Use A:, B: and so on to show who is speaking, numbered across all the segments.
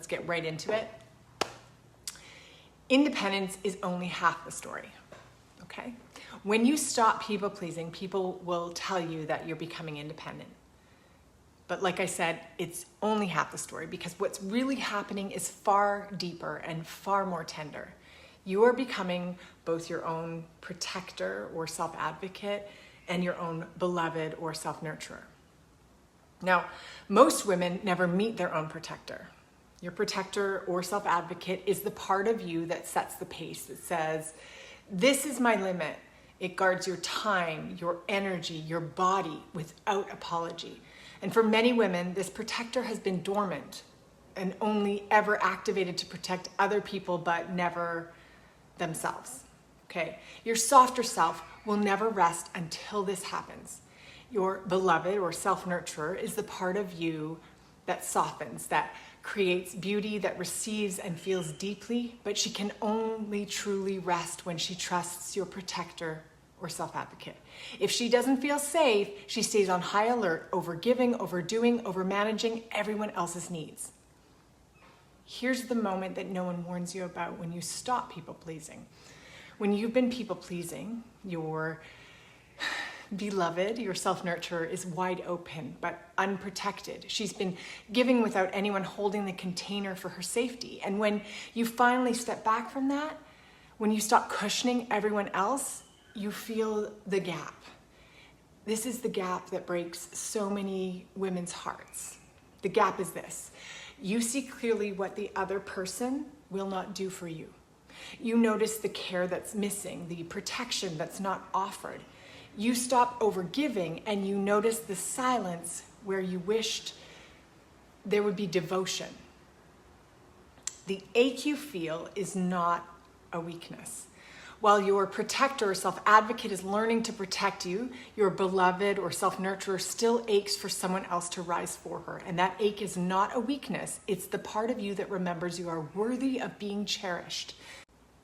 A: let's get right into it. Independence is only half the story, okay? When you stop people pleasing, people will tell you that you're becoming independent. But like I said, it's only half the story, because what's really happening is far deeper and far more tender. You are becoming both your own protector or self-advocate and your own beloved or self-nurturer. Now, most women never meet their own protector. Your protector or self-advocate is the part of you that sets the pace, that says, this is my limit. It guards your time, your energy, your body without apology. And for many women, this protector has been dormant and only ever activated to protect other people, but never themselves, okay? Your softer self will never rest until this happens. Your beloved or self-nurturer is the part of you that softens, that creates beauty, that receives and feels deeply, but she can only truly rest when she trusts your protector or self-advocate. If she doesn't feel safe, she stays on high alert, over giving, overdoing, over managing everyone else's needs. Here's the moment that no one warns you about when you stop people pleasing. When you've been people pleasing, your beloved, your self-nurturer, is wide open but unprotected. She's been giving without anyone holding the container for her safety. And when you finally step back from that, when you stop cushioning everyone else, you feel the gap. This is the gap that breaks so many women's hearts. The gap is this. You see clearly what the other person will not do for you. You notice the care that's missing, the protection that's not offered. You stop overgiving and you notice the silence where you wished there would be devotion. The ache you feel is not a weakness. While your protector or self-advocate is learning to protect you, your beloved or self-nurturer still aches for someone else to rise for her. And that ache is not a weakness. It's the part of you that remembers you are worthy of being cherished.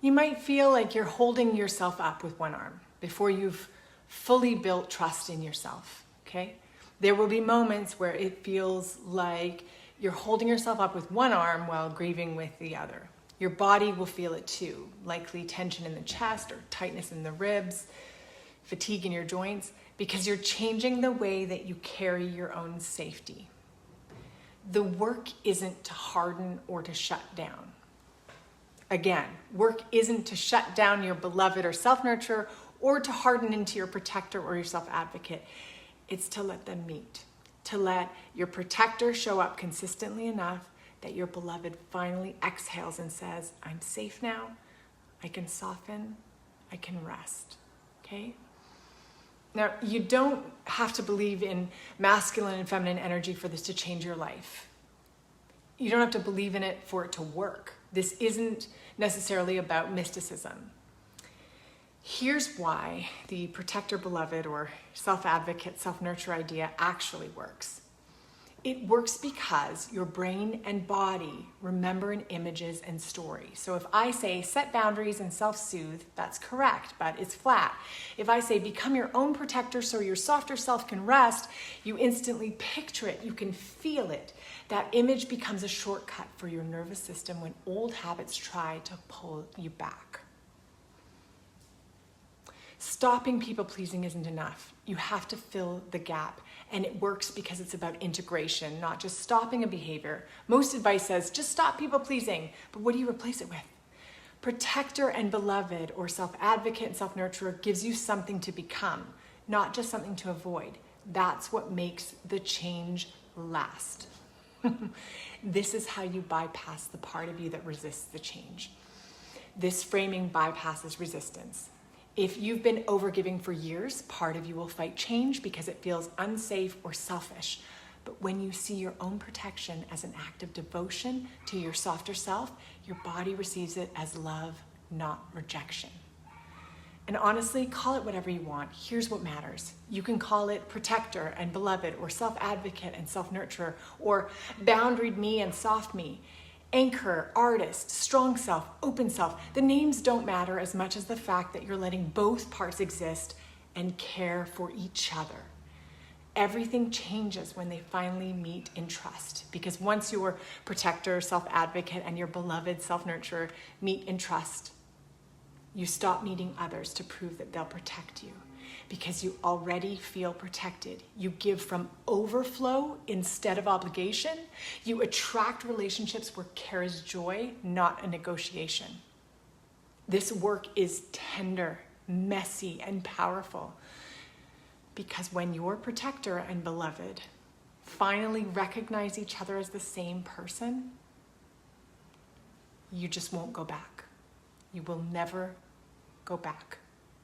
A: You might feel like you're holding yourself up with one arm before you've fully built trust in yourself, okay? There will be moments where it feels like you're holding yourself up with one arm while grieving with the other. Your body will feel it too, likely tension in the chest or tightness in the ribs, fatigue in your joints, because you're changing the way that you carry your own safety. The work isn't to harden or to shut down. Again, work isn't to shut down your beloved or self-nurturer or to harden into your protector or your self-advocate. It's to let them meet, to let your protector show up consistently enough that your beloved finally exhales and says, I'm safe now, I can soften, I can rest, okay? Now, you don't have to believe in masculine and feminine energy for this to change your life. You don't have to believe in it for it to work. This isn't necessarily about mysticism. Here's why the protector, beloved, or self-advocate, self-nurture idea actually works. It works because your brain and body remember in images and story. So if I say set boundaries and self-soothe, that's correct, but it's flat. If I say become your own protector so your softer self can rest, you instantly picture it, you can feel it. That image becomes a shortcut for your nervous system when old habits try to pull you back. Stopping people pleasing isn't enough. You have to fill the gap. And it works because it's about integration, not just stopping a behavior. Most advice says, just stop people pleasing. But what do you replace it with? Protector and beloved, or self-advocate and self-nurturer, gives you something to become, not just something to avoid. That's what makes the change last. This is how you bypass the part of you that resists the change. This framing bypasses resistance. If you've been overgiving for years, part of you will fight change because it feels unsafe or selfish. But when you see your own protection as an act of devotion to your softer self, your body receives it as love, not rejection. And honestly, call it whatever you want. Here's what matters. You can call it protector and beloved, or self-advocate and self-nurturer, or boundaried me and soft me. Anchor, artist, strong self, open self. The names don't matter as much as the fact that you're letting both parts exist and care for each other. everything changes when they finally meet in trust. Because once your protector, self-advocate, and your beloved self-nurturer meet in trust, you stop needing others to prove that they'll protect you, because you already feel protected. You give from overflow instead of obligation. You attract relationships where care is joy, not a negotiation. This work is tender, messy, and powerful, because when your protector and beloved finally recognize each other as the same person, you just won't go back. You will never go back.